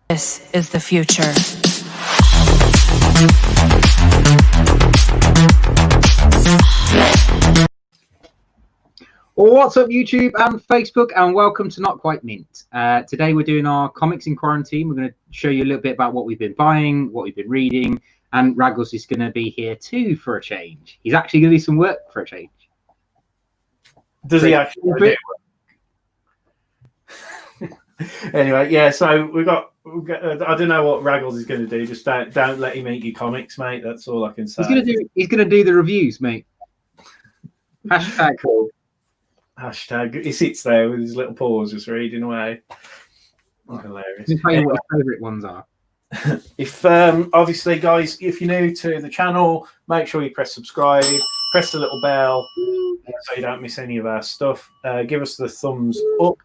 This is the future. What's up, YouTube and Facebook, and welcome to Not Quite Mint. Today we're doing our comics in quarantine. We're going to show you a little bit about what we've been buying, what we've been reading, and Raggles is going to be here too for a change. He's actually going to do some work for a change. Does he actually do it? Anyway, yeah, so we've got I don't know what Raggles is going to do. Just don't let him eat your comics, mate. That's all I can say. He's going to do the reviews, mate. Hashtag cool. Hashtag. He sits there with his little paws just reading away. Hilarious. Let me tell you what his favourite ones are. If obviously, guys, if you're new to the channel, make sure you press subscribe, press the little bell so you don't miss any of our stuff. Give us the thumbs up.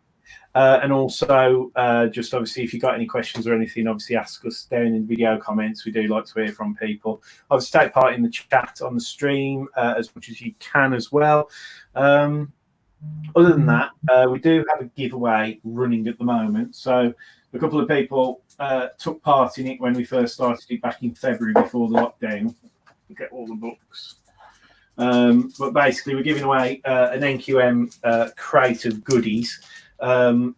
And also, just obviously, if you've got any questions or anything, obviously ask us down in video comments. We do like to hear from people. Obviously, take part in the chat on the stream as much as you can as well. Other than that, we do have a giveaway running at the moment. So a couple of people took part in it when we first started it back in February before the lockdown. We'll get all the books. But basically, we're giving away an NQM crate of goodies. So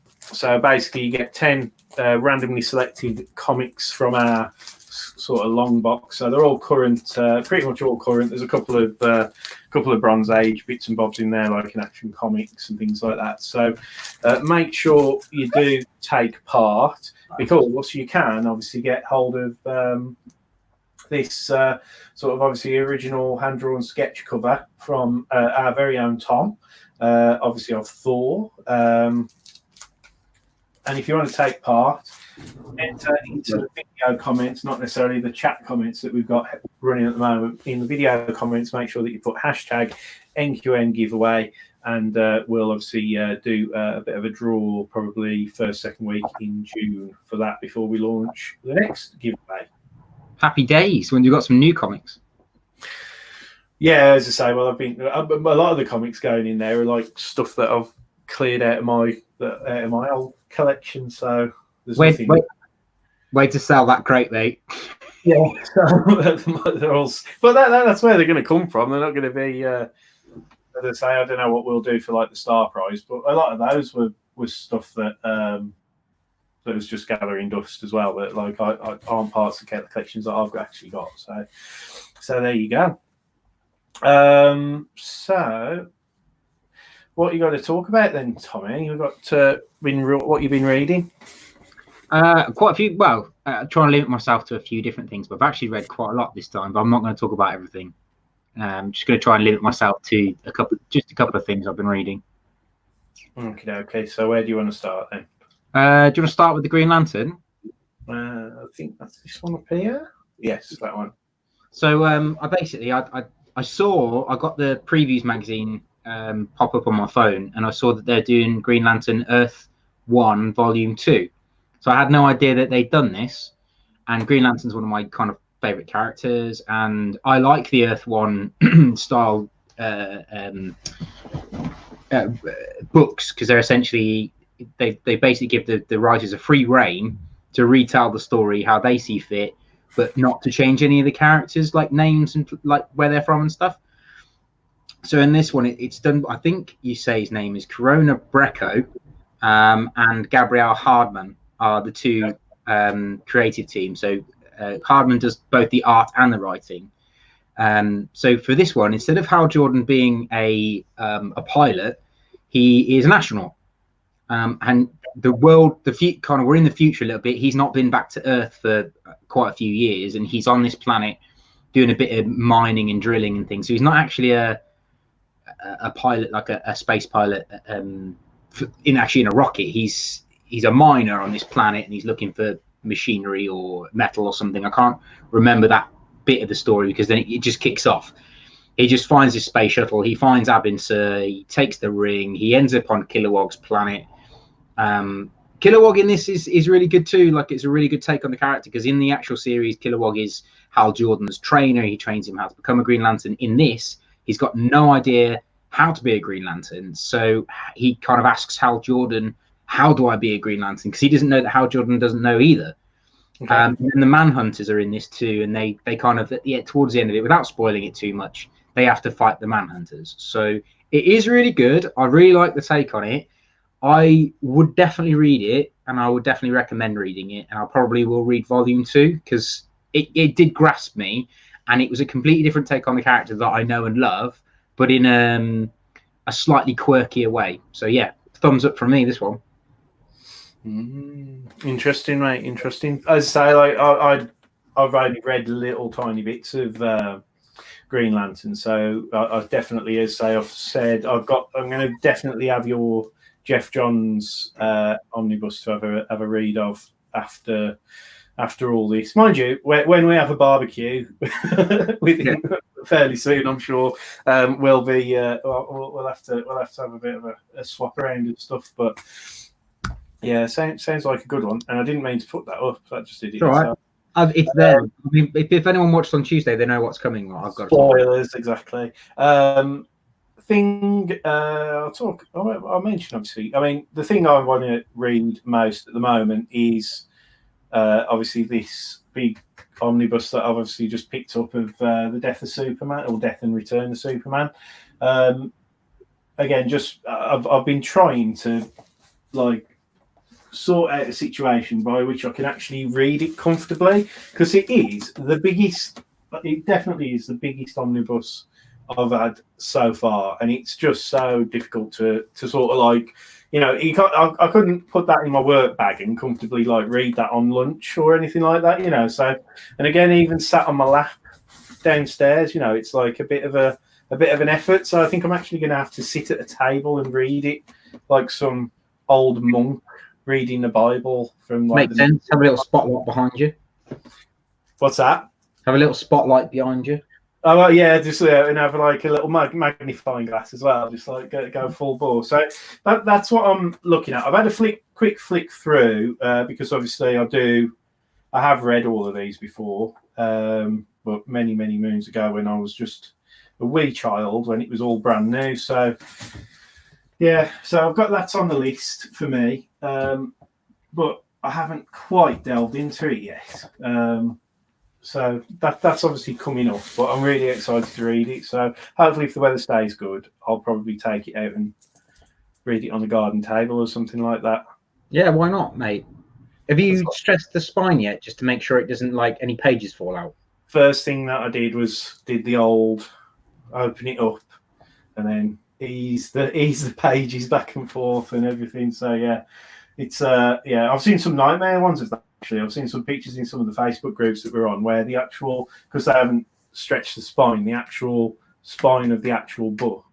basically you get 10 randomly selected comics from our sort of long box. So they're all current, pretty much all current. There's a couple of Bronze Age bits and bobs in there, like in Action Comics and things like that. So make sure you do take part, because you can obviously get hold of this sort of obviously original hand-drawn sketch cover from our very own Tom. Obviously of Thor, and if you want to take part, enter into the video comments, not necessarily the chat comments that we've got running at the moment. In the video comments, make sure that you put hashtag NQN giveaway, and we'll obviously do a bit of a draw probably second week in June for that before we launch the next giveaway. Happy days when you've got some new comics. Yeah, as I say, well, I've been a lot of the comics going in there are like stuff that I've cleared out of my old collection. So there's way to sell that crate, mate. Yeah, they're all, but that's where they're going to come from. They're not going to be, as I say, I don't know what we'll do for like the Star Prize, but a lot of those was stuff that that was just gathering dust as well. That like I aren't parts of the collections that I've actually got. So there you go. So what you got to talk about then, Tommy? You've got what you've been reading. Quite a few. Well, trying to limit myself to a few different things, but I've actually read quite a lot this time. But I'm not going to talk about everything. I'm just going to try and limit myself to a couple of things I've been reading. Okay. So where do you want to start then? Do you want to start with the Green Lantern? I think that's this one up here. Yes, that one. So I got the previews magazine pop up on my phone, and I saw that they're doing Green Lantern Earth 1 Volume 2. So I had no idea that they'd done this, and Green Lantern's one of my kind of favorite characters, and I like the Earth 1 style books, because they're essentially they basically give the writers a free rein to retell the story how they see fit, but not to change any of the characters, like names and like where they're from and stuff. So in this one, it's done. I think you say his name is Corona Brecco, and Gabrielle Hardman are the two creative teams. So Hardman does both the art and the writing. So for this one, instead of Hal Jordan being a pilot, he is an astronaut. And we're in the future a little bit. He's not been back to Earth for quite a few years, and he's on this planet doing a bit of mining and drilling and things. So he's not actually a pilot, like a space pilot, in a rocket. He's a miner on this planet, and he's looking for machinery or metal or something. I can't remember that bit of the story, because then it just kicks off. He just finds his space shuttle. He finds Abin Sur. He takes the ring. He ends up on Kilowog's planet. Kilowog in this is really good too. Like, it's a really good take on the character, because in the actual series, Kilowog is Hal Jordan's trainer. He trains him how to become a Green Lantern. In this, he's got no idea how to be a Green Lantern. So he kind of asks Hal Jordan, how do I be a Green Lantern? Because he doesn't know that Hal Jordan doesn't know either. Okay. And the Manhunters are in this too, and they kind of towards the end of it, without spoiling it too much, they have to fight the Manhunters. So it is really good. I really like the take on it. I would definitely read it, and I would definitely recommend reading it. And I probably will read volume 2 because it did grasp me, and it was a completely different take on the character that I know and love, but in a slightly quirkier way. So yeah, thumbs up from me, this one. Interesting, mate. Interesting. As I say, like I've only read little tiny bits of Green Lantern, so I definitely, as I've said, I'm going to definitely have your Jeff Johns omnibus to have a read of after all this. Mind you, when we have a barbecue with him fairly soon, I'm sure we'll be we'll have to have a bit of a swap around and stuff, but. Yeah, sounds like a good one, and I didn't mean to put that up. So I just did it. All right. It's there. I mean, if anyone watched on Tuesday, they know what's coming. I've got spoilers, exactly. I'll mention, obviously. I mean, the thing I want to read most at the moment is obviously this big omnibus that I've obviously just picked up of the Death of Superman, or Death and Return of Superman. Again, just I've been trying to sort out a situation by which I can actually read it comfortably, because it definitely is the biggest omnibus I've had so far, and it's just so difficult to sort of I couldn't put that in my work bag and comfortably read that on lunch or anything like that, so, and again, even sat on my lap downstairs, it's like a bit of an effort. So I think I'm actually going to have to sit at a table and read it like some old monk reading the Bible from makes sense. Have a little spotlight behind you. What's that? Have a little spotlight behind you. Oh well, yeah, just and have a little magnifying glass as well, just go full bore. So that's what I'm looking at. I've had a quick flick through because obviously I have read all of these before, but many moons ago when I was just a wee child, when it was all brand new. So. Yeah, so I've got that on the list for me, but I haven't quite delved into it yet. So that's obviously coming up, but I'm really excited to read it. So hopefully, if the weather stays good, I'll probably take it out and read it on the garden table or something like that. Yeah, why not, mate? Have you stressed the spine yet, just to make sure it doesn't any pages fall out? First thing that I did was the old open it up and then ease the pages back and forth and everything. So yeah, it's I've seen some nightmare ones of that. Actually, I've seen some pictures in some of the Facebook groups that we're on where the actual, because they haven't stretched the spine, the actual spine of the actual book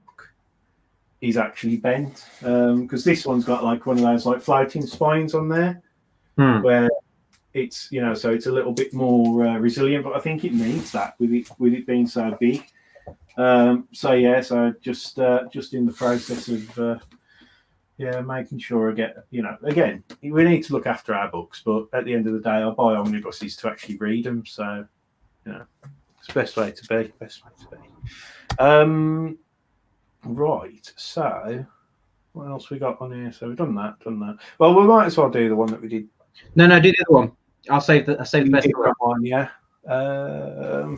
is actually bent. Because this one's got one of those floating spines on there, where it's so it's a little bit more resilient. But I think it needs that with it being so big. So just in the process of making sure I get, again, we need to look after our books, but at the end of the day, I buy omnibuses to actually read them. So, it's the best way to be. Right. So, what else we got on here? So we've done that. Well, we might as well do the one that we did. No, do the other one. I'll save the best one. Yeah.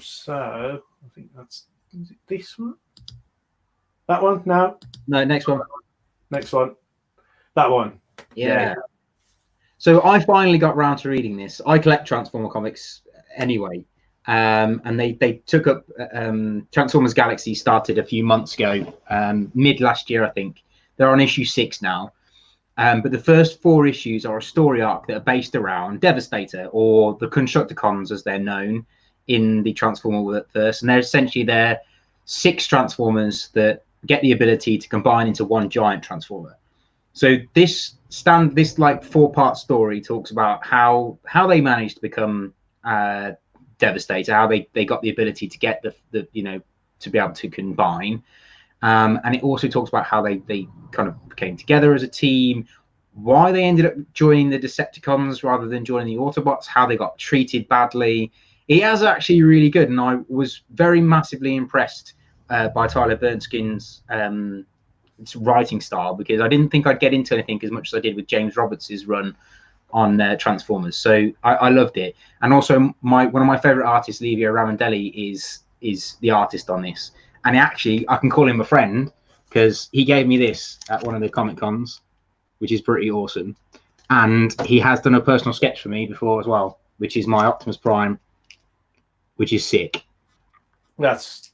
So I think that's. Is it this one? That one? No, next one. Next one. That one. Yeah. So I finally got round to reading this. I collect Transformer comics anyway. And they took up Transformers Galaxy started a few months ago, mid last year, I think. They're on issue 6 now. But the first 4 issues are a story arc that are based around Devastator, or the Constructicons as they're known in the Transformer verse, and they're essentially 6 Transformers that get the ability to combine into one giant Transformer. So this 4-part story talks about how they managed to become Devastator, how they got the ability to get the to be able to combine, and it also talks about how they kind of came together as a team, why they ended up joining the Decepticons rather than joining the Autobots, how they got treated badly. It is actually really good, and I was very massively impressed by Tyler Bernstein's writing style, because I didn't think I'd get into anything as much as I did with James Roberts' run on Transformers. So I loved it. And also one of my favorite artists, Livio Ramondelli, is the artist on this. And actually, I can call him a friend because he gave me this at one of the Comic Cons, which is pretty awesome. And he has done a personal sketch for me before as well, which is my Optimus Prime, which is sick. That's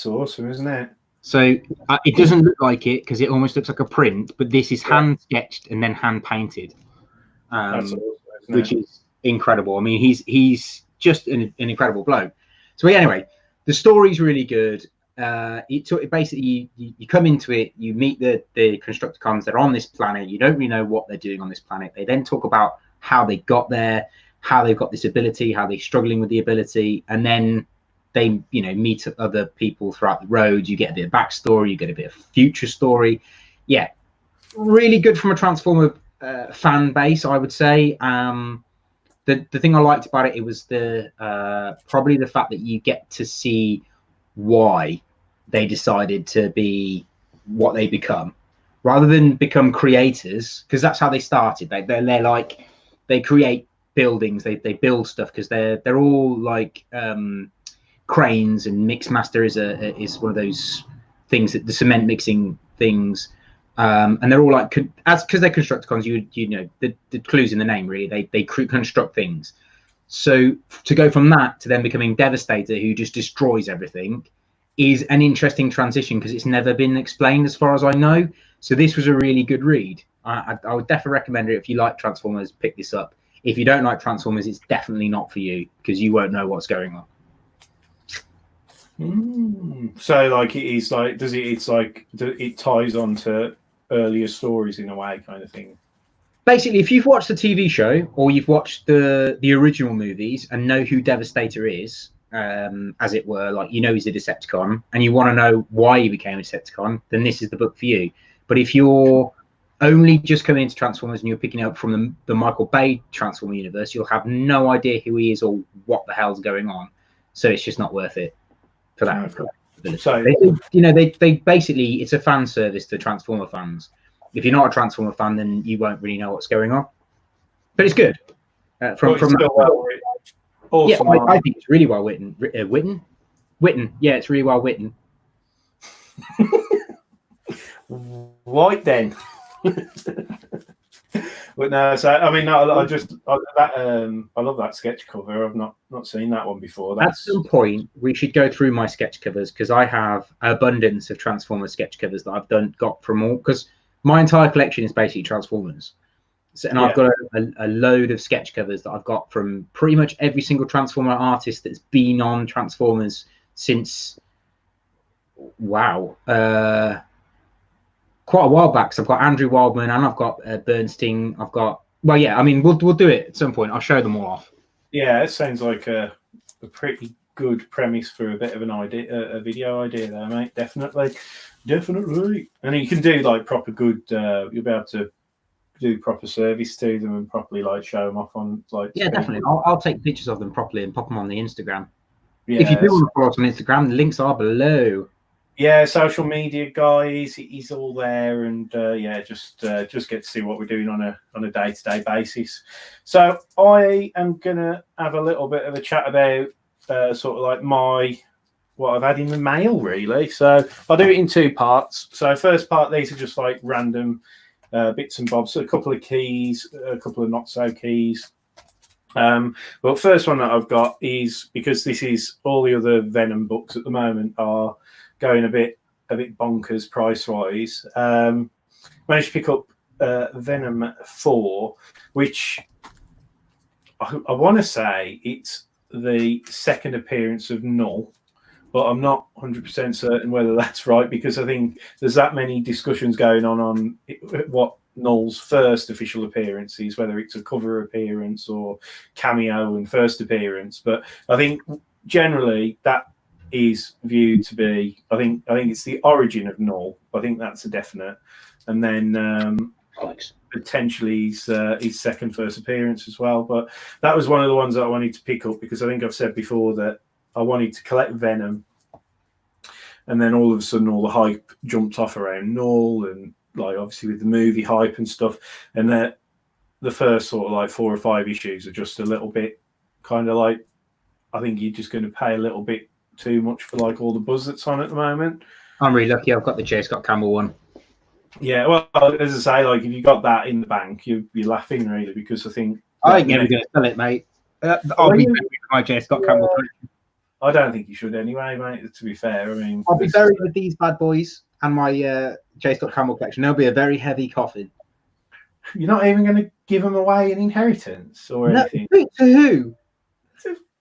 awesome, isn't it? So it doesn't look like it because it almost looks like a print, but this is hand sketched and then hand painted, awesome, which is incredible. I mean, he's just an incredible bloke. So anyway, the story's really good. It basically you come into it, you meet the Constructicons. They're on this planet. You don't really know what they're doing on this planet. They then talk about how they got there, how they've got this ability, how they're struggling with the ability, and then they meet other people throughout the road. You get a bit of backstory, you get a bit of future story. Yeah, really good from a Transformer fan base, I would say. The thing I liked about it was probably the fact that you get to see why they decided to be what they become, rather than become creators, because that's how they started. They're like, they create buildings, they build stuff because they're all like cranes, and Mixmaster is one of those things, that the cement mixing things, and they're all like, because they're Constructicons, you know the clues in the name, really. They construct things. So to go from that to then becoming Devastator, who just destroys everything, is an interesting transition because it's never been explained as far as I know. So this was a really good read. I would definitely recommend it. If you like Transformers, pick this up. If you don't like Transformers, it's definitely not for you because you won't know what's going on. So like it is like, it ties on to earlier stories in a way, kind of thing. Basically, if you've watched the TV show or you've watched the original movies and know who Devastator is, as it were, like he's a Decepticon, and you want to know why he became a Decepticon, then this is the book for you. But if you're only just coming into Transformers and you're picking up from the Michael Bay Transformer universe, you'll have no idea who he is or what the hell's going on. So it's just not worth it for that. So they basically, it's a fan service to Transformer fans. If you're not a Transformer fan, then you won't really know what's going on. But it's good. From that, awesome. Yeah, I think it's really well written. Written. Yeah, it's really well written. Right then. But no, so I mean, I love that sketch cover. I've not seen that one before. At some point, we should go through my sketch covers because I have an abundance of Transformers sketch covers that I've got from all, because my entire collection is basically Transformers. So, and I've got a load of sketch covers that I've got from pretty much every single Transformer artist that's been on Transformers since, quite a while back. So I've got Andrew Wildman and I've got Bernstein. We'll do it at some point. I'll show them all off. Yeah, it sounds like a pretty good premise for a bit of an idea, a video idea there, mate. Definitely. And you can do like proper good. You'll be able to do proper service to them and properly like show them off on like. Yeah, definitely. I'll take pictures of them properly and pop them on the Instagram. Yeah, if you do want to follow us on Instagram, the links are below. Yeah, social media guys, he's all there, and just get to see what we're doing on a day-to-day basis. So I am gonna have a little bit of a chat about sort of like what I've had in the mail, really. So I'll do it in two parts. So first part, these are just like random bits and bobs, so a couple of keys, a couple of not so keys. But first one that I've got is, because this is all the other Venom books at the moment are going a bit bonkers price wise. Managed to pick up Venom 4, which I want to say it's the second appearance of Null, but I'm not 100% certain whether that's right, because I think there's that many discussions going on what Null's first official appearance is, whether it's a cover appearance or cameo and first appearance. But I think generally that is viewed to be, I think it's the origin of Null. I think that's a definite. And then potentially his second first appearance as well. But that was one of the ones that I wanted to pick up, because I think I've said before that I wanted to collect Venom. and then all of a sudden all the hype jumped off around Null, and like obviously with the movie hype and stuff, and the first sort of like 4 or 5 issues are just a little bit kind of like, I think you're just going to pay a little bit too much for like all the buzz that's on at the moment. I'm really lucky. I've got the J. Scott Campbell one. Yeah, well, as I say, like if you got that in the bank, you'd be laughing really, because I think I ain't never going to sell it, mate. I'll be buried with my J. Scott Campbell collection. I don't think you should anyway, mate. To be fair, I mean, I'll be buried with these bad boys and my J. Scott Campbell collection. There'll be a very heavy coffin. You're not even going to give them away an inheritance or anything. To who?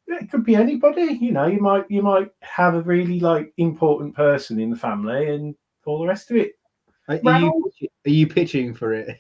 It could be anybody. You know, you might have a really like important person in the family and all the rest of it. Are you pitching for it?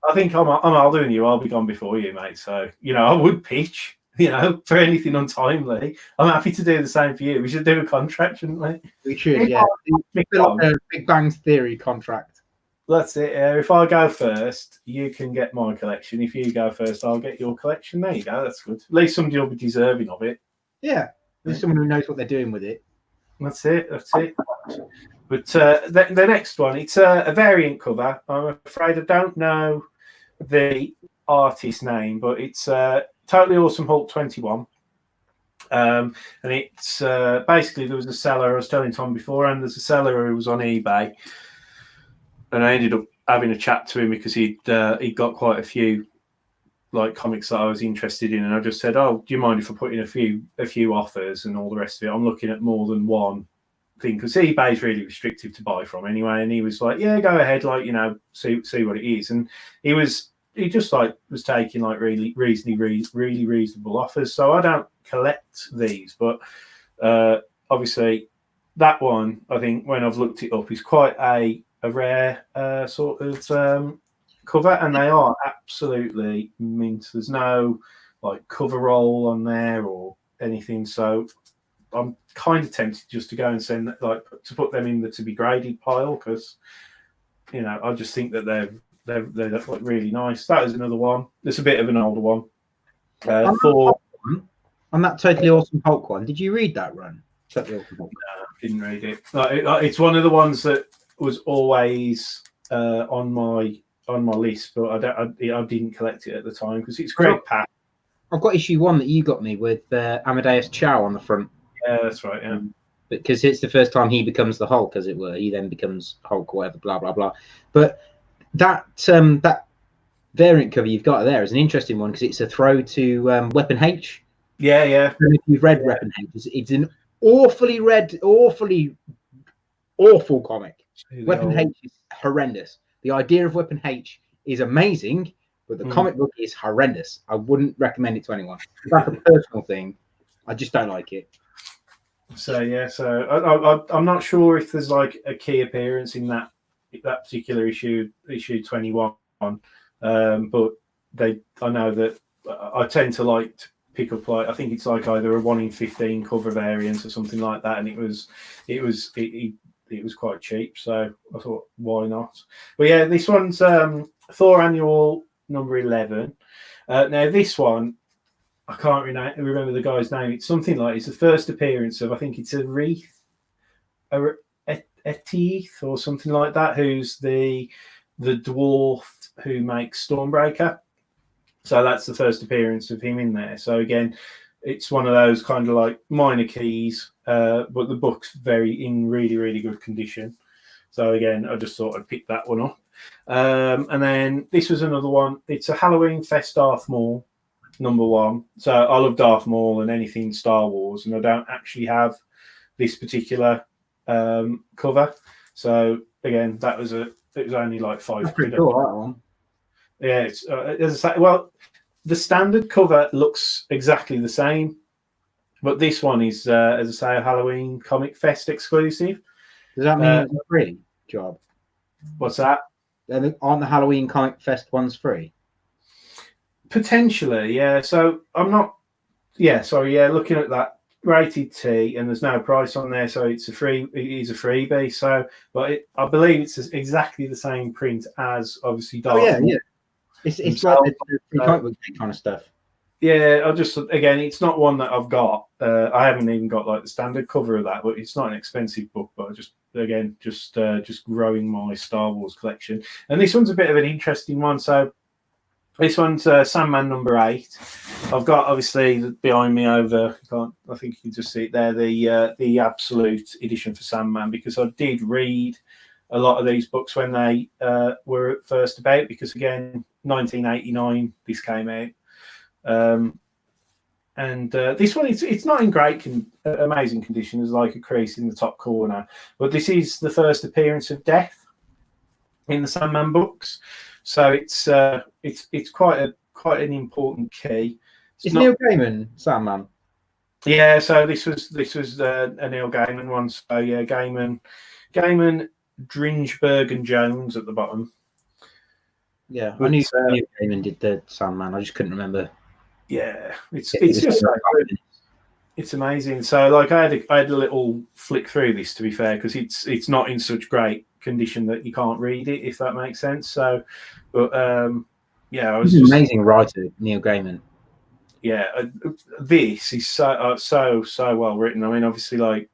I think I'm older than you. I'll be gone before you, mate. So you know, I would pitch. You know, for anything untimely. I'm happy to do the same for you. We should do a contract, shouldn't we? We should, yeah. A Big Bang Theory contract. That's it. If I go first, you can get my collection. If you go first, I'll get your collection. There you go. That's good. At least somebody will be deserving of it. Yeah. There's someone who knows what they're doing with it. That's it. But the next one, it's a variant cover. I'm afraid I don't know the artist name, but it's Totally Awesome Hulk 21. And it's basically, there was a seller, I was telling Tom before, and there's a seller who was on eBay. And I ended up having a chat to him because he'd got quite a few like comics that I was interested in, and I just said, "Oh, do you mind if I put in a few offers and all the rest of it? I'm looking at more than one thing because eBay is really restrictive to buy from anyway." And he was like, "Yeah, go ahead, like see what it is." And he just like was taking like really reasonable offers. So I don't collect these, but obviously that one, I think when I've looked it up, is quite a rare sort of cover, and they are absolutely mint. There's no like cover roll on there or anything, so I'm kind of tempted just to go and send that, like to put them in the to be graded pile, because I just think that they're like really nice. That is another one. It's a bit of an older one. On that Totally Awesome Hulk one, did you read that run? Totally Awesome Hulk. No, didn't read it. It's one of the ones that was always on my list, but I didn't collect it at the time because it's great. Pat, I've got issue 1 that you got me with Amadeus Chow on the front. Yeah, that's right. Yeah, because it's the first time he becomes the Hulk, as it were. He then becomes Hulk, whatever, blah blah blah. But that variant cover you've got there is an interesting one because it's a throw to Weapon H. Yeah. If you've read Weapon H, it's an awful comic. Weapon H is horrendous. The idea of Weapon H is amazing, but the comic book is horrendous. I wouldn't recommend it to anyone. That's a personal thing. I just don't like it. So yeah, I'm not sure if there's like a key appearance in that particular issue 21. But I know that I tend to like to pick up like, I think it's like either a 1 in 15 cover variant or something like that, and it was quite cheap, so I thought, why not? But yeah, this one's Thor Annual number 11. Now this one, I can't remember the guy's name. It's something like, it's the first appearance of, I think it's a Teeth or something like that, who's the dwarf who makes Stormbreaker. So that's the first appearance of him in there. So again, it's one of those kind of like minor keys, but the book's in really, really good condition. So again, I just thought I'd pick that one up. And then this was another one. It's a Halloween Fest Darth Maul number 1. So I love Darth Maul and anything Star Wars, and I don't actually have this particular cover. So again, it was only like £5. Pretty cool, that one. Yeah, it's as I say, well, the standard cover looks exactly the same, but this one is, as I say, a Halloween Comic Fest exclusive. Does that mean it's a free job? What's that? Aren't the Halloween Comic Fest ones free? Potentially, yeah. So I'm not. Yeah, sorry. Yeah, looking at that rated T, and there's no price on there, so it's a free. It is a freebie. So, but I believe it's exactly the same print as obviously Dark. Oh yeah. It's like the free comic book kind of stuff. Yeah, I just again, it's not one that I've got. I haven't even got like the standard cover of that, but it's not an expensive book. But I just growing my Star Wars collection, and this one's a bit of an interesting one. So this one's Sandman #8. I've got obviously behind me over. I think you can just see it there. The absolute edition for Sandman, because I did read a lot of these books when they were first about. Because again, 1989 this came out. And this one, it's not in great, amazing condition. There's like a crease in the top corner, but this is the first appearance of death in the Sandman books, so it's quite an important key. Is Neil Gaiman Sandman? Yeah, so this was a Neil Gaiman one. So yeah, Gaiman, Dringeberg, and Jones at the bottom. Yeah, but, I knew Neil Gaiman did the Sandman. I just couldn't remember. Yeah, it's just so good. It's amazing. So like I had a little flick through this, to be fair, because it's not in such great condition that you can't read it, if that makes sense. So, but yeah, he's an amazing writer, Neil Gaiman. Yeah, this is so well written. I mean, obviously, like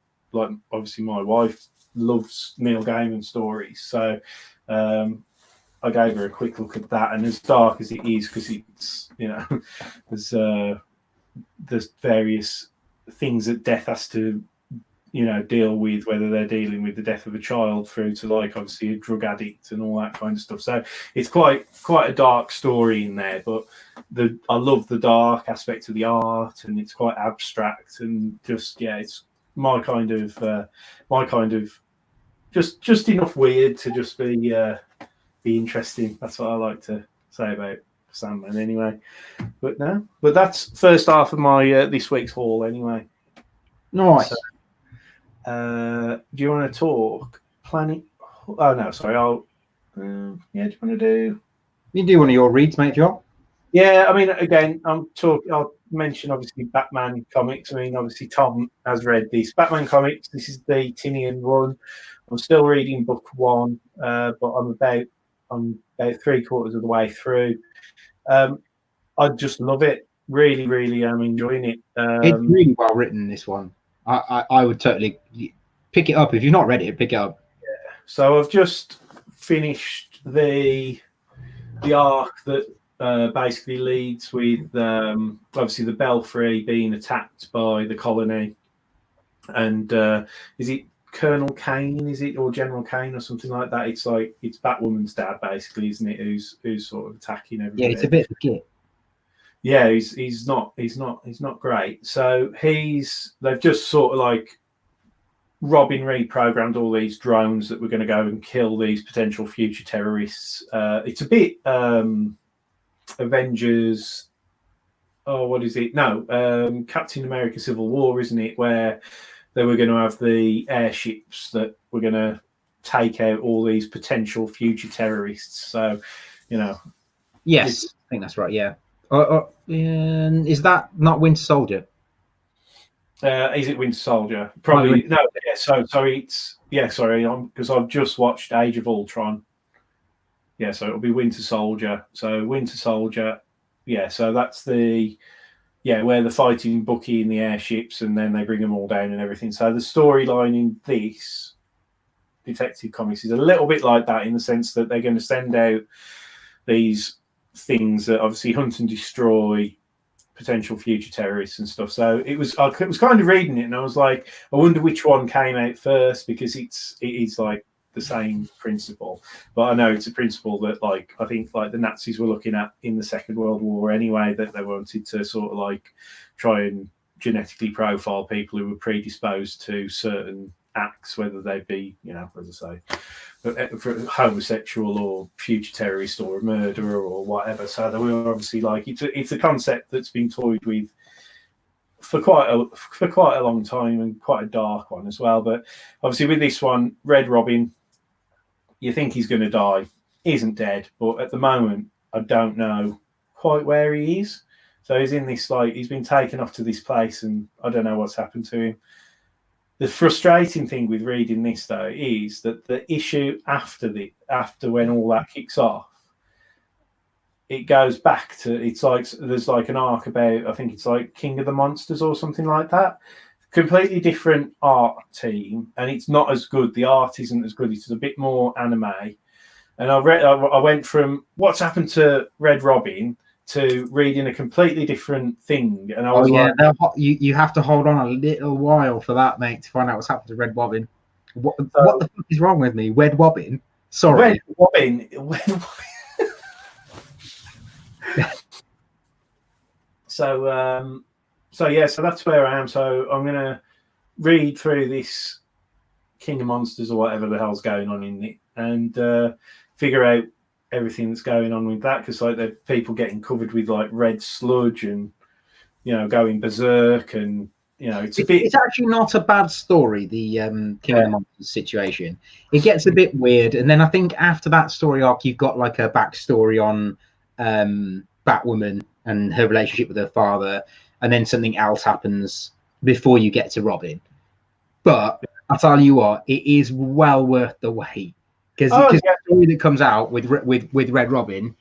obviously, my wife loves Neil Gaiman stories, so I gave her a quick look at that, and as dark as it is, because it's, you know, there's various things that death has to, you know, deal with, whether they're dealing with the death of a child through to like obviously a drug addict and all that kind of stuff. So it's quite a dark story in there, but I love the dark aspect of the art, and it's quite abstract, and just, yeah, it's my kind of just enough weird to just be interesting. That's what I like to say about Sandman anyway. But that's first half of my this week's haul anyway. Nice. So, do you want to talk planning? Oh no, sorry. Yeah, do you want to do? You do one of your reads, mate, John. Yeah, I mean, again, I'll mention obviously Batman comics. I mean, obviously Tom has read this Batman comics. This is the Tinian run. I'm still reading book 1, but I'm about 3/4 of the way through. I just love it. Really, really am enjoying it. It's really well written, this one. I would totally pick it up. If you've not read it, pick it up. Yeah. So I've just finished the arc that basically leads with obviously the Belfry being attacked by the colony. And is it Colonel Kane, is it, or General Kane or something like that? It's like, it's Batwoman's dad basically, isn't it? Who's sort of attacking everybody. Yeah, it's a bit of a git. Yeah, he's not great. So they've just sort of like Robin reprogrammed all these drones that were going to go and kill these potential future terrorists. It's a bit Avengers. Oh, what is it? No, Captain America: Civil War, isn't it? Where they were going to have the airships that were going to take out all these potential future terrorists. So, you know. Yes, I think that's right. Yeah. Is that not Winter Soldier? Is it Winter Soldier? Probably. No. Yeah. So it's, yeah. Sorry, because I've just watched Age of Ultron. Yeah. So it'll be Winter Soldier. So Winter Soldier. Yeah. So that's where they're fighting Bucky in the airships, and then they bring them all down and everything. So the storyline in this Detective Comics is a little bit like that, in the sense that they're going to send out these things that obviously hunt and destroy potential future terrorists and stuff. So I was kind of reading it, and I was like, I wonder which one came out first, because it is like the same principle. But I know it's a principle that, like, I think like the Nazis were looking at in the Second World War anyway, that they wanted to sort of like try and genetically profile people who were predisposed to certain acts, whether they be, you know, as I say, for homosexual or future terrorist or a murderer or whatever. So they were obviously like, it's a concept that's been toyed with for quite a long time, and quite a dark one as well. But obviously with this one, Red Robin, you think he's going to die. He isn't dead, but at the moment, I don't know quite where he is. So he's in this, like, he's been taken off to this place, and I don't know what's happened to him. The frustrating thing with reading this, though, is that the issue after when all that kicks off it goes back to, it's like there's like an arc about, I think it's like King of the Monsters or something like that. Completely different art team, and it's not as good. The art isn't as good. It's a bit more anime. And I went from what's happened to Red Robin to reading a completely different thing. And I was you have to hold on a little while for that, mate, to find out what's happened to Red Robin. What the fuck is wrong with me? Red Robin? Sorry. Red Robin. So that's where I am. So I'm gonna read through this King of Monsters or whatever the hell's going on in it, and figure out everything that's going on with that, because like there are people getting covered with like red sludge and going berserk, and it's actually not a bad story, the King of the Monsters situation. It gets a bit weird, and then I think after that story arc you've got like a backstory on Batwoman and her relationship with her father, and then something else happens before you get to Robin. But I tell you what, it is well worth the wait, because the story that comes out with Red Robin,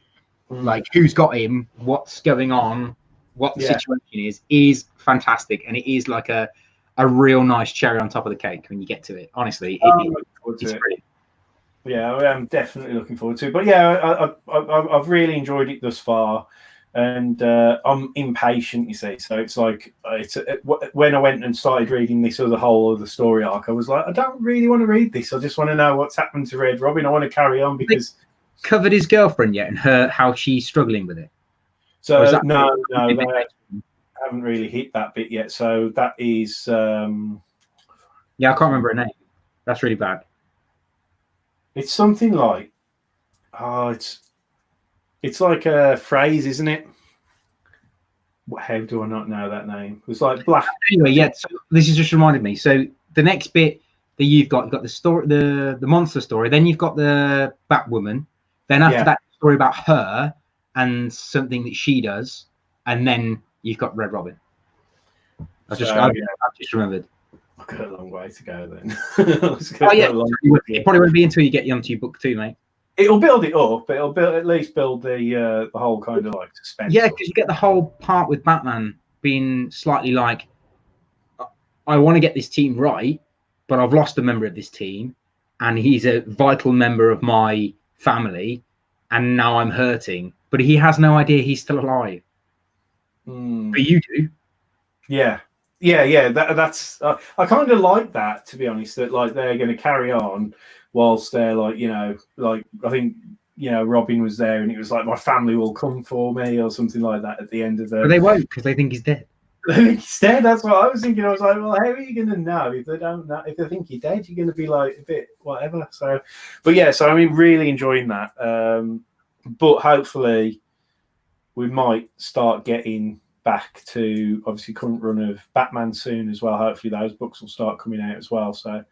like who's got him, what's going on, what the situation is fantastic, and it is like a real nice cherry on top of the cake when you get to it. Honestly, it's brilliant. Yeah, I'm definitely looking forward to it. But yeah, I've really enjoyed it thus far, and I'm impatient, you see. So it's like when I went and started reading this whole other story arc, I was like, I don't really want to read this. I just want to know what's happened to Red Robin. I want to carry on because covered his girlfriend yet and how she's struggling with it. So no, I haven't really hit that bit yet. So that is I can't remember her name. That's really bad. It's something like it's like a phrase, isn't it? How do I not know that name? It's like black. Anyway, yeah. So this has just reminded me. So the next bit that you've got the story, the monster story. Then you've got the Batwoman. Then after that, story about her and something that she does, and then you've got Red Robin. I've just remembered. I've got a long way to go then. It probably won't be until you get onto your book 2, mate. It'll build it up. It'll at least build the whole kind of like suspense. Yeah, because you get the whole part with Batman being slightly like, I want to get this team right, but I've lost a member of this team, and he's a vital member of my family, and now I'm hurting. But he has no idea he's still alive. But you do. Yeah. That's I kind of like that, to be honest. That like they're going to carry on whilst they're like I think Robin was there and it was like my family will come for me or something like that at the end of the. But they won't, because they think he's dead. They think he's dead. That's what I was thinking. I was like, well, how are you going to know if they don't know? If they think you're dead, you're going to be like a bit whatever. So, but yeah, so I mean, really enjoying that. But hopefully, we might start getting back to obviously current run of Batman soon as well. Hopefully those books will start coming out as well. So I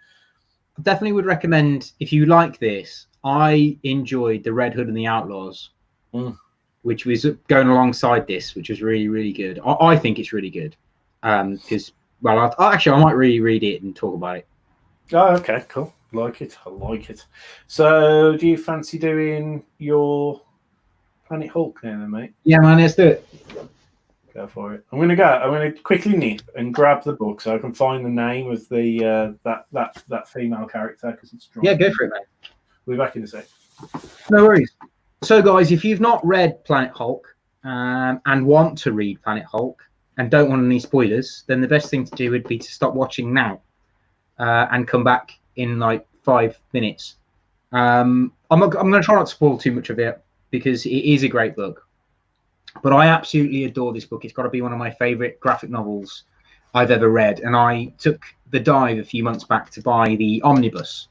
definitely would recommend, if you like this. I enjoyed the Red Hood and the Outlaws, which was going alongside this, which was really, really good. I think it's really good because I might really read it and talk about it. Oh, okay, cool. I like it. So do you fancy doing your Planet Hulk now then, mate? Yeah, man, let's do it. Go for it. I'm gonna quickly nip and grab the book so I can find the name of the that female character, because it's strong. Yeah, go for it, mate. We'll be back in a sec. No worries. So, guys, if you've not read Planet Hulk and want to read Planet Hulk and don't want any spoilers, then the best thing to do would be to stop watching now and come back in like 5 minutes. I'm going to try not to spoil too much of it because it is a great book. But I absolutely adore this book. It's got to be one of my favorite graphic novels I've ever read. And I took the dive a few months back to buy the omnibus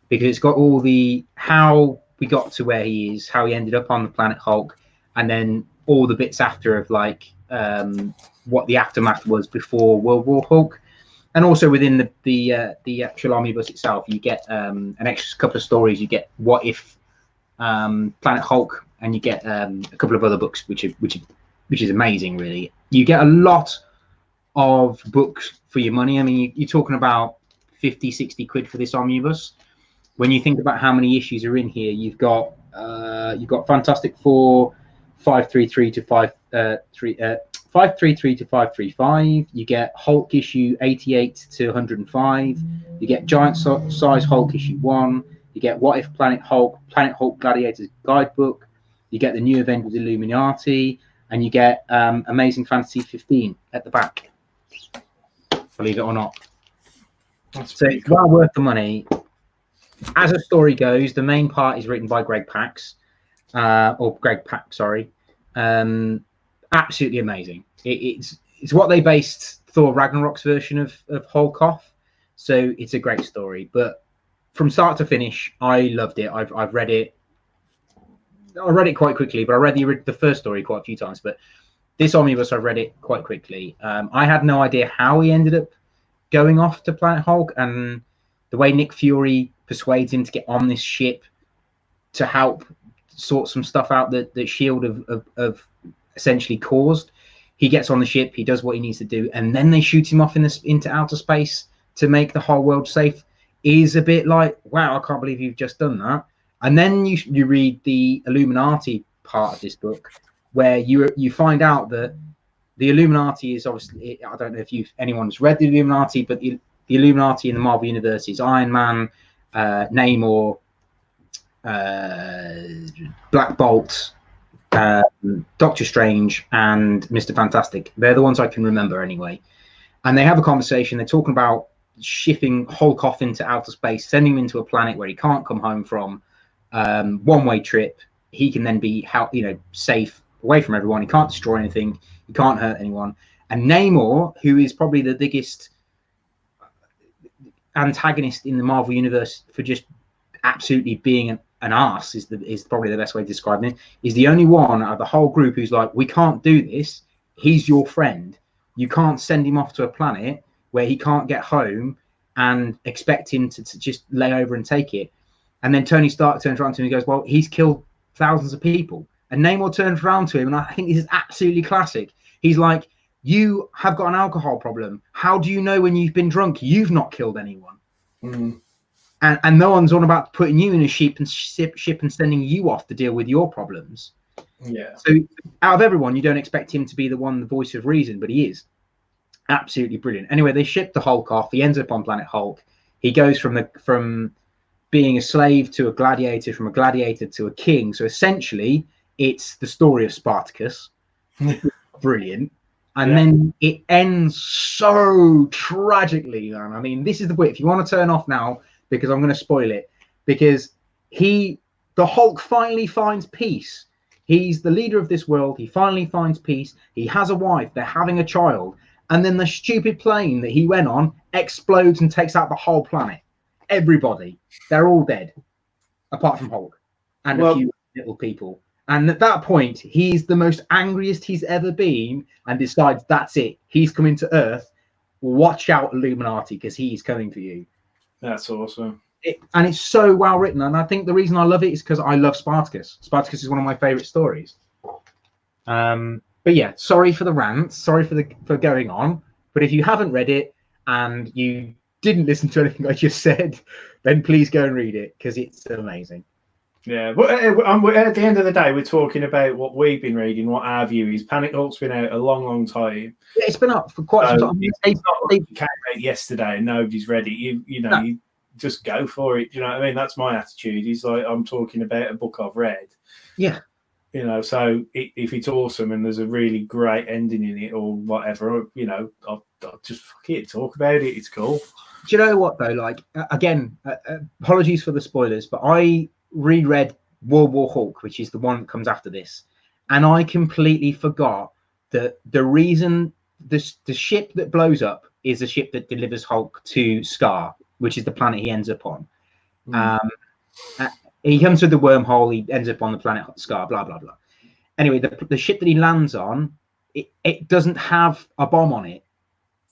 because it's got all the how we got to where he is, how he ended up on the Planet Hulk, and then all the bits after of like what the aftermath was before World War Hulk. And also within the actual omnibus itself, you get an extra couple of stories. You get What If Planet Hulk, and you get a couple of other books, which is amazing, really. You get a lot of books for your money. I mean, you're talking about 50, 60 quid for this omnibus. When you think about how many issues are in here, you've got Fantastic Four, 533 to 533 to 535. You get Hulk issue 88 to 105. You get Giant Size Hulk issue 1. You get What If Planet Hulk Gladiators Guidebook. You get the New Avengers Illuminati, and you get Amazing Fantasy 15 at the back. Believe it or not. So it's well worth the money. As a story goes, the main part is written by Greg Pak, sorry. Absolutely amazing. It's what they based Thor Ragnarok's version of Hulk off. So it's a great story. But from start to finish, I loved it. I've read it. I read it quite quickly, but I read the first story quite a few times. But this omnibus, I've read it quite quickly. I had no idea how he ended up going off to Planet Hulk, and the way Nick Fury persuades him to get on this ship to help sort some stuff out that S.H.I.E.L.D. have essentially caused. He gets on the ship, he does what he needs to do, and then they shoot him off into outer space to make the whole world safe. Is a bit like, wow, I can't believe you've just done that. And then you read the Illuminati part of this book, where you find out that the Illuminati is obviously, I don't know if anyone's read the Illuminati, but the Illuminati in the Marvel Universe is Iron Man, Namor, Black Bolt, Doctor Strange, and Mr. Fantastic. They're the ones I can remember anyway. And they have a conversation. They're talking about shipping Hulk off into outer space, sending him into a planet where he can't come home from. One-way trip. He can then be safe away from everyone. He can't destroy anything. He can't hurt anyone. And Namor, who is probably the biggest antagonist in the Marvel Universe for just absolutely being an arse, is probably the best way to describe it, is the only one out of the whole group who's like, we can't do this. He's your friend. You can't send him off to a planet where he can't get home and expect him to just lay over and take it. And then Tony Stark turns around to him and goes, well, he's killed thousands of people. And Namor turns around to him, and I think this is absolutely classic. He's like, you have got an alcohol problem. How do you know when you've been drunk you've not killed anyone? Mm. And no one's on about putting you in a ship and sending you off to deal with your problems. Yeah. So out of everyone, you don't expect him to be the voice of reason, but he is. Absolutely brilliant. Anyway, they ship the Hulk off. He ends up on Planet Hulk. He goes from being a slave to a gladiator, from a gladiator to a king. So essentially, it's the story of Spartacus. Brilliant. And then it ends so tragically, man. I mean, this is the bit. If you want to turn off now, because I'm going to spoil it, because the Hulk finally finds peace. He's the leader of this world. He finally finds peace. He has a wife. They're having a child. And then the stupid plane that he went on explodes and takes out the whole planet. Everybody. They're all dead. Apart from Hulk and a few little people. And at that point, he's the most angriest he's ever been and decides that's it. He's coming to Earth. Watch out, Illuminati, because he's coming for you. That's awesome. And it's so well written. And I think the reason I love it is because I love Spartacus. Spartacus is one of my favorite stories. But yeah, sorry for the rant. Sorry for going on. But if you haven't read it and you didn't listen to anything I just said, then please go and read it because it's amazing. Yeah, but at the end of the day, we're talking about what we've been reading, what our view is. Panic Hulk's been out a long, long time. Yeah, it's been up for quite some time. It's not like it came out yesterday and nobody's read it. You just go for it. Do you know what I mean? That's my attitude. It's like I'm talking about a book I've read. Yeah. So if it's awesome and there's a really great ending in it or whatever, I'll just fuck it, talk about it. It's cool. Do you know what though? Like again, apologies for the spoilers, but I reread World War Hulk, which is the one that comes after this, and I completely forgot that the reason the ship that blows up is a ship that delivers Hulk to Scar, which is the planet he ends up on. He comes through the wormhole, he ends up on the planet Scar, blah blah blah. Anyway, the ship that he lands on, it doesn't have a bomb on it,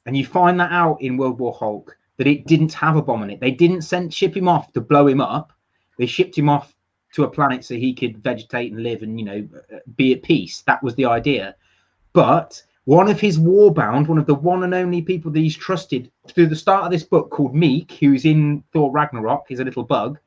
and you find that out in World War Hulk that it didn't have a bomb on it. They didn't ship him off to blow him up. They shipped him off to a planet so he could vegetate and live and, be at peace. That was the idea. But one of his warbound, one of the one and only people that he's trusted through the start of this book, called Meek, who's in Thor Ragnarok, he's a little bug,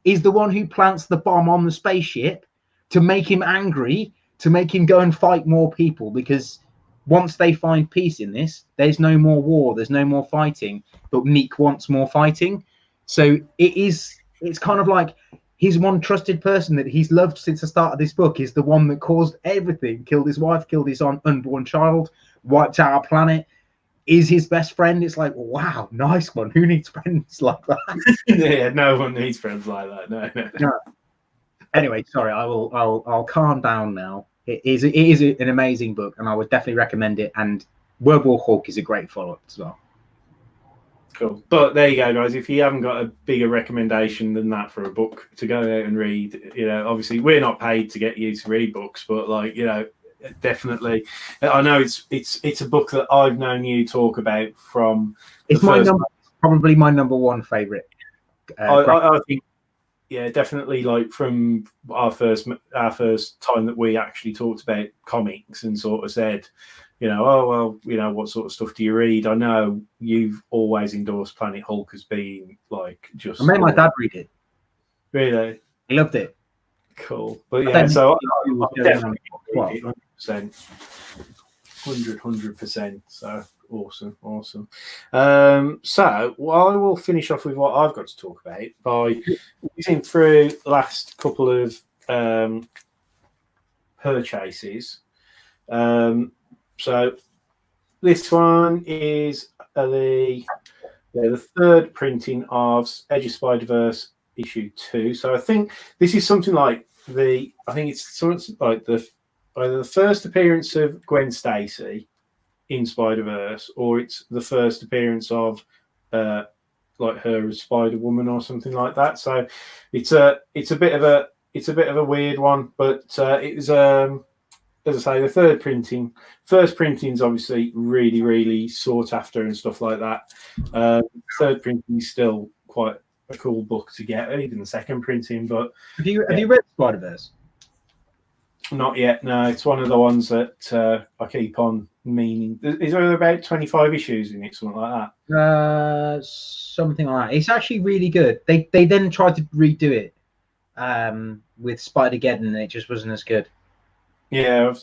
is the one who plants the bomb on the spaceship to make him angry, to make him go and fight more people, because once they find peace in this, there's no more war, there's no more fighting, but Meek wants more fighting. So it's kind of like his one trusted person that he's loved since the start of this book is the one that caused everything, killed his wife, killed his unborn child, wiped out our planet, is his best friend. It's like, wow, nice one. Who needs friends like that? Yeah, no one needs friends like that. No. Anyway, sorry, I'll calm down now. It is an amazing book, and I would definitely recommend it. And World War Hulk is a great follow-up as well. Cool. But there you go, guys. If you haven't got a bigger recommendation than that for a book to go out and read, obviously we're not paid to get you to read books, but definitely, I know it's a book that I've known you talk about from. It's probably my number one favorite. I think, yeah, definitely. Like from our first time that we actually talked about comics and sort of said, what sort of stuff do you read? I know you've always endorsed Planet Hulk as being like just. I made my dad read it. Really? He loved it. Cool. But yeah, so I definitely 100%. 100%. So awesome. So I will finish off with what I've got to talk about by whizzing through the last couple of purchases. So this one is the third printing of Edge of Spider-Verse issue 2. So I think this is something like either the first appearance of Gwen Stacy in Spider-Verse, or it's the first appearance of like her as Spider-Woman or something like that. So it's a bit of a weird one, but it was as I say, the first printing is obviously really, really sought after and stuff like that. Third printing is still quite a cool book to get, even the second printing. But have you read Spider-Verse? Not yet. No, it's one of the ones that I keep on meaning. Is there about 25 issues in it, something like that? Something like that. It's actually really good. They then tried to redo it with Spider-Geddon, and it just wasn't as good. Yeah,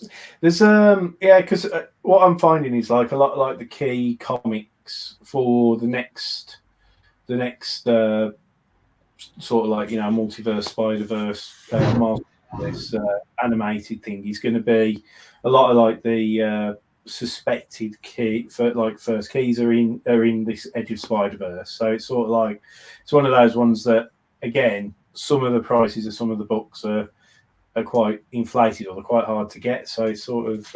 there's because what I'm finding is like a lot like the key comics for the next sort of like multiverse Spider-Verse this animated thing is going to be a lot of like the suspected key for like first keys are in this Edge of Spider-Verse. So it's sort of like it's one of those ones that again some of the prices of some of the books are quite inflated or they're quite hard to get. So it's sort of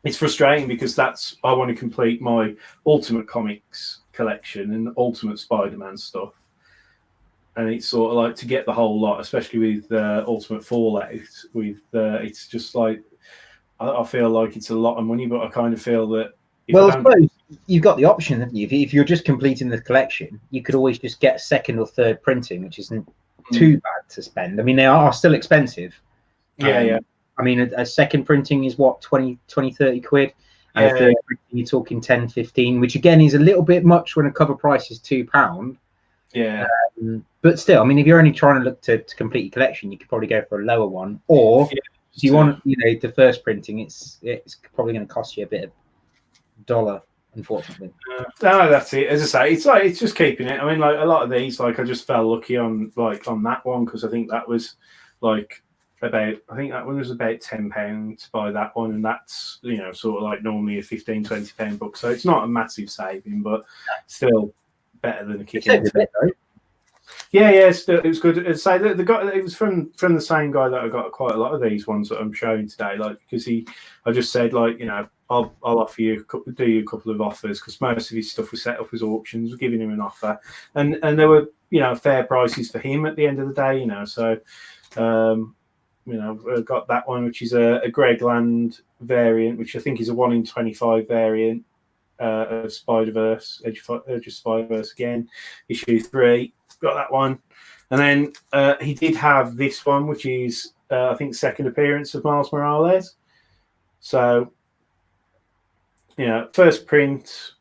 it's frustrating because I want to complete my Ultimate Comics collection and Ultimate Spider-Man stuff. And it's sort of like to get the whole lot, especially with Ultimate Fallout, it's just like I feel like it's a lot of money, but I kind of feel that I suppose you've got the option, haven't you? If you're just completing the collection, you could always just get a second or third printing, which isn't too bad to spend. I mean, they are still expensive. Yeah. I mean, a second printing is what, 20, 30 quid? And a third printing, you're talking 10, 15, which again is a little bit much when a cover price is £2. Yeah. But still, I mean, if you're only trying to look to complete your collection, you could probably go for a lower one. Or if you want, the first printing, it's probably going to cost you a bit of dollar, unfortunately. No, that's it. As I say, it's just keeping it. I mean, like a lot of these, like I just fell lucky on that one because I think that was like that one was about £10 to buy that one, and that's sort of like normally a £15-20 book. So it's not a massive saving, but still better than a kick in the teeth. Yeah, still, it was good. I'd say the guy, it was from the same guy that I got quite a lot of these ones that I'm showing today. Like because I just said like I'll offer you do you a couple of offers because most of his stuff was set up as auctions. We're giving him an offer, and there were fair prices for him at the end of the day. So I got that one, which is a Greg Land variant, which I think is a 1 in 25 variant of Spider-Verse, Edge of Spider-Verse again, issue 3. Got that one, and then he did have this one, which is I think second appearance of Miles Morales. So first print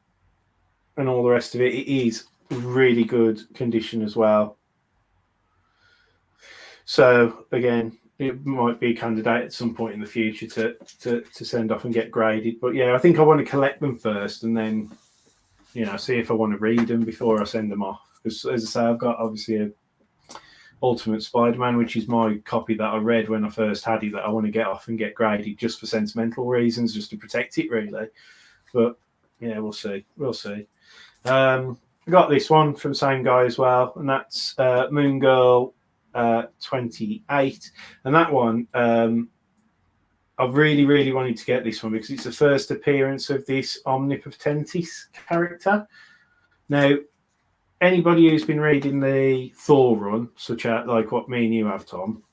and all the rest of it. It is really good condition as well. So again, it might be a candidate at some point in the future to send off and get graded. But yeah, I think I want to collect them first, and then see if I want to read them before I send them off. Because as I say, I've got obviously a Ultimate Spider-Man, which is my copy that I read when I first had it, that I want to get off and get graded just for sentimental reasons, just to protect it really. But yeah, we'll see. I got this one from the same guy as well, and that's Moon Girl 28. And that one, I've really wanted to get this one because it's the first appearance of this Omnipotentis character. Now, anybody who's been reading the Thor run, such as like what me and you have, Tom,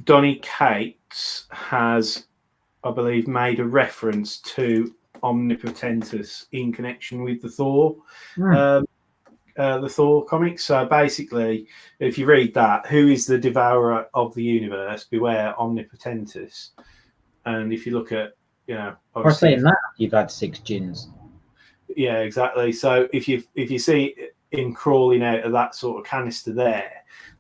Donny Cates has, I believe, made a reference to Omnipotentis in connection with the Thor, the Thor comics. So basically, if you read that, who is the devourer of the universe? Beware Omnipotentis. And if you look at, or saying that you've had 6 gins. Yeah, exactly. So if you see him crawling out of that sort of canister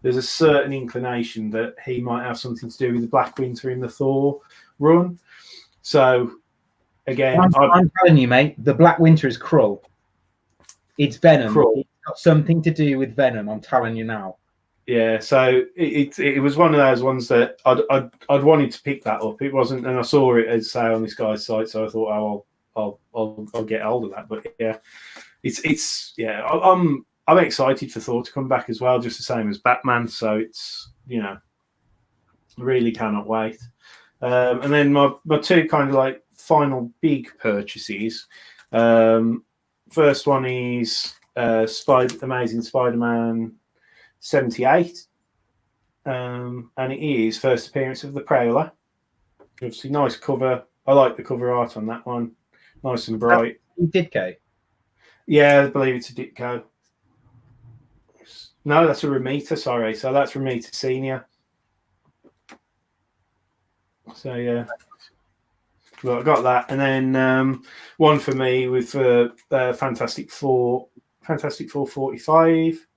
there's a certain inclination that he might have something to do with the Black Winter in the Thor run. So again, I'm telling you, mate, the Black Winter is Krull. It's Venom. Krull. It's got something to do with Venom. I'm telling you now. Yeah, so it was one of those ones that I'd wanted to pick that up. It wasn't, and I saw it as say on this guy's site, so I thought, I'll get hold of that. But yeah, I'm excited for Thor to come back as well, just the same as Batman. So it's really cannot wait. And then my 2 kind of like final big purchases. First one is Amazing Spider-Man 78, and it is first appearance of the Prowler. Obviously, nice cover. I like the cover art on that one. Nice and bright. Ditko? Yeah, I believe it's a Ditko. No, that's a Romita, sorry. So that's Romita Senior. So yeah. Well, I got that. And then one for me with Fantastic Four 45.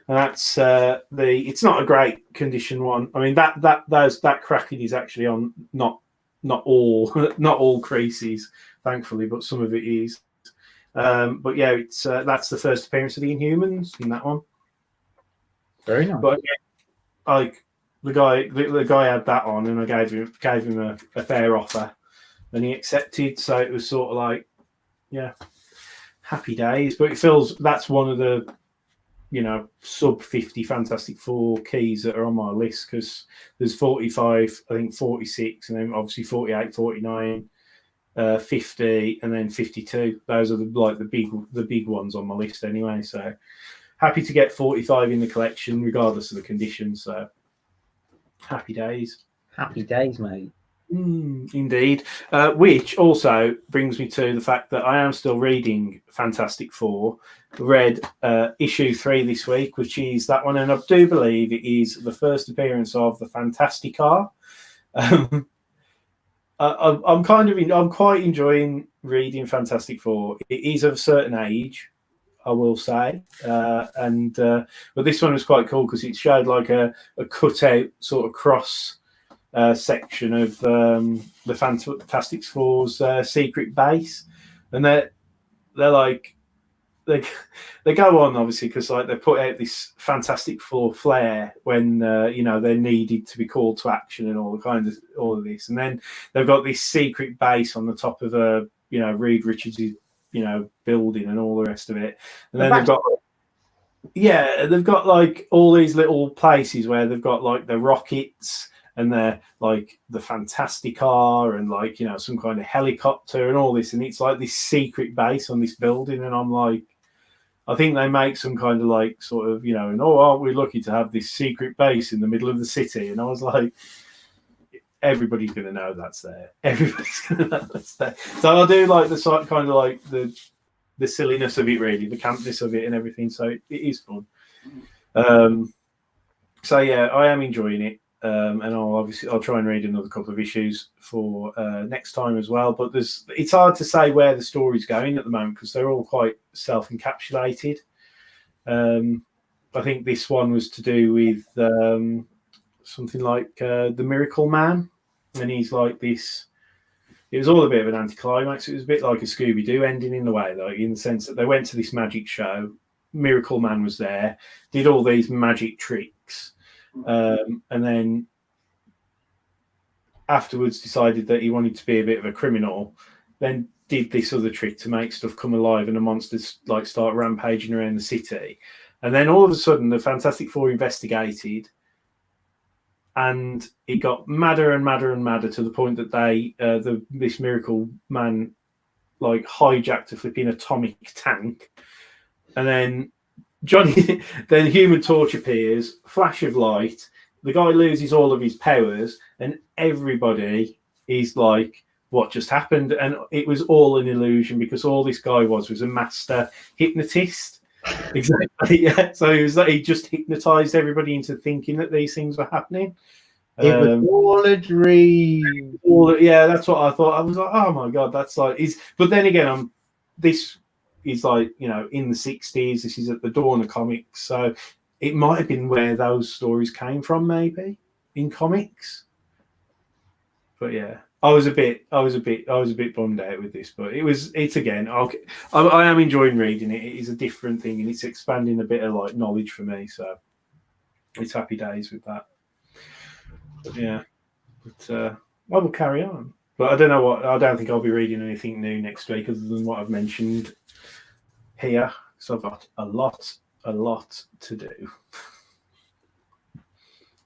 And that's it's not a great condition one. I mean that cracking is actually on not all creases, thankfully, but some of it is. But yeah, it's that's the first appearance of the Inhumans in that one. Very nice. But yeah, like the guy had that on, and I gave him a fair offer, and he accepted. So it was sort of like, yeah, happy days. But it feels that's one of the sub 50 Fantastic Four keys that are on my list, because there's 45, I think 46, and then obviously 48, 49, 50, and then 52. Those are the big ones on my list anyway. So happy to get 45 in the collection, regardless of the condition. So happy days. Happy days, mate. Indeed. Which also brings me to the fact that I am still reading Fantastic Four. Read issue 3 this week, which is that one, and I do believe it is the first appearance of the Fantasticar. I'm quite enjoying reading Fantastic Four. It is of a certain age, I will say, but this one was quite cool because it showed like a cutout sort of cross section of the Fantastic Four's secret base, and they're like they go on obviously because like they put out this Fantastic Four flair when they're needed to be called to action and all of this, and then they've got this secret base on the top of a Reed Richards building and all the rest of it, and then they've got like all these little places where they've got like the rockets, and they're like the Fantasticar, and like some kind of helicopter and all this, and it's like this secret base on this building, and I'm like, I think they make some kind of like sort of and aren't we lucky to have this secret base in the middle of the city? And I was like, everybody's going to know that's there. Everybody's going to know that's there. So I do like the sort kind of like the silliness of it, really, the campness of it and everything. So it is fun. So yeah, I am enjoying it. And I'll try and read another couple of issues for next time as well. But it's hard to say where the story's going at the moment because they're all quite self-encapsulated. I think this one was to do with something like The Miracle Man, and he's like this. It was all a bit of an anticlimax. It was a bit like a Scooby-Doo ending in a way, though, in the sense that they went to this magic show. Miracle Man was there, did all these magic tricks, and then afterwards decided that he wanted to be a bit of a criminal. Then did this other trick to make stuff come alive, and the monsters like start rampaging around the city. And then all of a sudden, the Fantastic Four investigated. And it got madder and madder and madder to the point that this Miracle Man like hijacked a flipping atomic tank, and then then Human Torch appears, flash of light. The guy loses all of his powers, and everybody is like, "What just happened?" And it was all an illusion because all this guy was a master hypnotist. Exactly. Yeah. So he just hypnotized everybody into thinking that these things were happening. It was all a dream. Yeah, that's what I thought. I was like, oh my god, that's like. But then again, this is like in the 60s. This is at the dawn of comics, so it might have been where those stories came from, maybe in comics. But yeah. I was a bit bummed out with this, but it's again. I am enjoying reading it. It is a different thing, and it's expanding a bit of like knowledge for me. So it's happy days with that. But yeah, I will carry on. But I don't know I don't think I'll be reading anything new next week other than what I've mentioned here. So I've got a lot to do.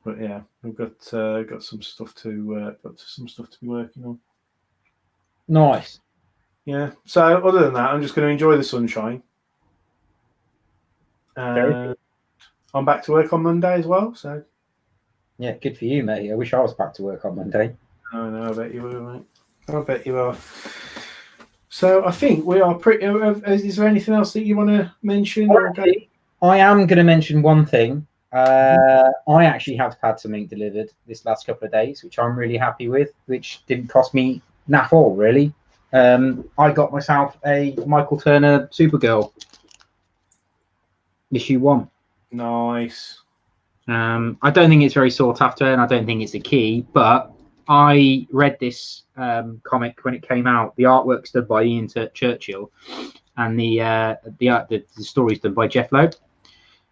But yeah, I've got some stuff to be working on. Nice. Yeah. So other than that, I'm just going to enjoy the sunshine. I'm back to work on Monday as well. So yeah, good for you, mate. I wish I was back to work on Monday. Oh no, I bet you were, mate. I bet you are. So I think we are pretty. Is there anything else that you want to mention? I am going to mention one thing. I actually have had something delivered this last couple of days, which I'm really happy with, which didn't cost me naff all, really. I got myself a Michael Turner Supergirl issue 1. Nice. I don't think it's very sought after, and I don't think it's a key, but I read this comic when it came out. The artwork's done by Ian Churchill, and the story's done by Jeff Loeb.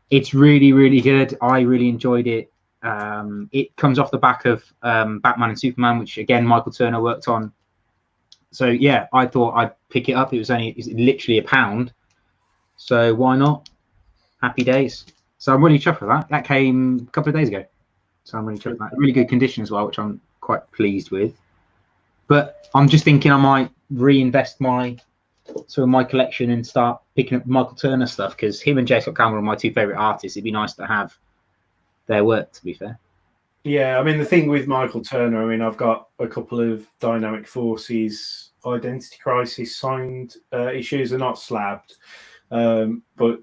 It's really, really good. I really enjoyed it. It comes off the back of Batman and Superman, which again Michael Turner worked on. So yeah, I thought I'd pick it up. It's literally £1, so why not? Happy days. So I'm really chuffed with that. That came a couple of days ago, so I'm really chuffed with that. Really good condition as well, which I'm quite pleased with. But I'm just thinking I might reinvest my collection and start picking up Michael Turner stuff, because him and J. Scott Campbell are my two favourite artists. It'd be nice to have their work, to be fair. Yeah, I mean, the thing with Michael Turner, I mean, I've got a couple of Dynamic Forces Identity Crisis signed issues. They're not slabbed, but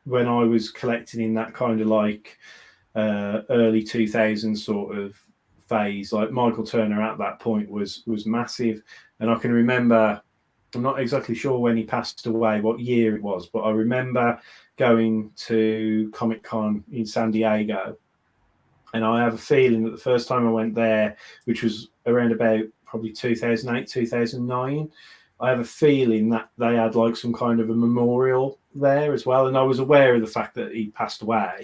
when I was collecting in that kind of like early 2000s sort of phase, like Michael Turner at that point was massive. And I can remember, I'm not exactly sure when he passed away, what year it was, but I remember going to Comic-Con in San Diego, and I have a feeling that the first time I went there, which was around about probably 2008, 2009, I have a feeling that they had like some kind of a memorial there as well. And I was aware of the fact that he passed away.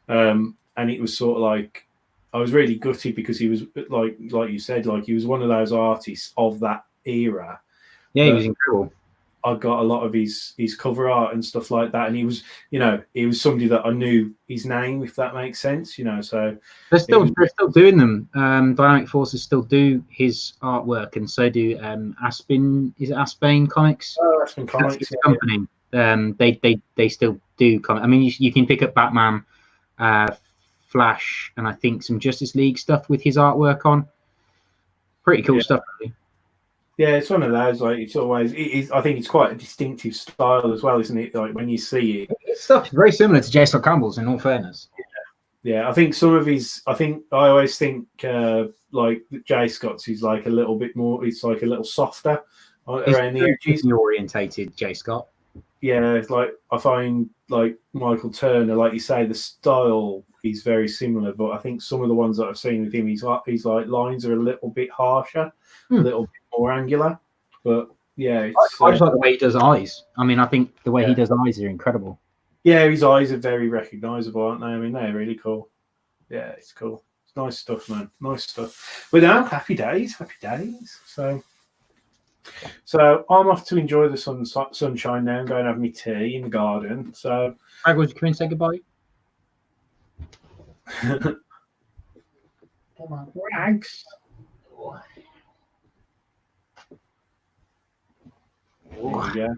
And it was sort of like, I was really gutted because he was like you said, like he was one of those artists of that era. Yeah, he was incredible. I got a lot of his cover art and stuff like that, and he was somebody that I knew his name, if that makes sense, So they're still doing them. Dynamic Forces still do his artwork, and so do Aspen. Is it Aspen Comics? Oh, Aspen Comics, it's a company. They still do comic. I mean, you can pick up Batman, Flash, and I think some Justice League stuff with his artwork on. Pretty cool stuff, really. Yeah, it's one of those. Like it's always, I think it's quite a distinctive style as well, isn't it? Like when you see it, it's stuff very similar to J. Scott Campbell's. In all fairness, yeah. I think some of his. I always think like J. Scott's is like a little bit more. It's like a little softer around the edges. Orientated J. Scott. yeah, it's like I find like Michael Turner, like you say, the style is very similar, but I think some of the ones that I've seen with him, he's like lines are a little bit harsher, a little bit more angular. But yeah, it's I just like the way he does eyes. I mean, I think the way he Yeah. does eyes are incredible. yeah, his eyes are very recognisable, aren't they? I mean, they're really cool. Yeah, it's cool. It's nice stuff, man. Nice stuff. But now, happy days, happy days. So I'm off to enjoy the sunshine now and go and have my tea in the garden. So Greg, would you come and say goodbye? come on, Rags. There we go.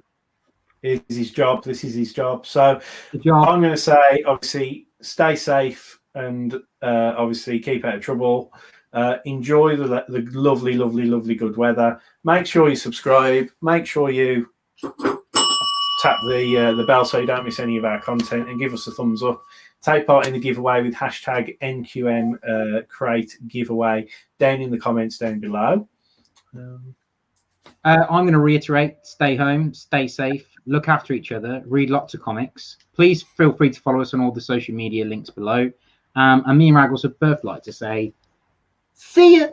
Here's his job. This is his job. So Good job. I'm going to say, obviously, stay safe and obviously keep out of trouble. Enjoy the lovely, lovely, lovely good weather. Make sure you subscribe. Make sure you tap the bell so you don't miss any of our content, and give us a thumbs up. Take part in the giveaway with hashtag NQM Crate giveaway down in the comments down below. I'm going to reiterate: stay home, stay safe, look after each other, read lots of comics. Please feel free to follow us on all the social media links below. And me and Raggles would both like to say, see ya.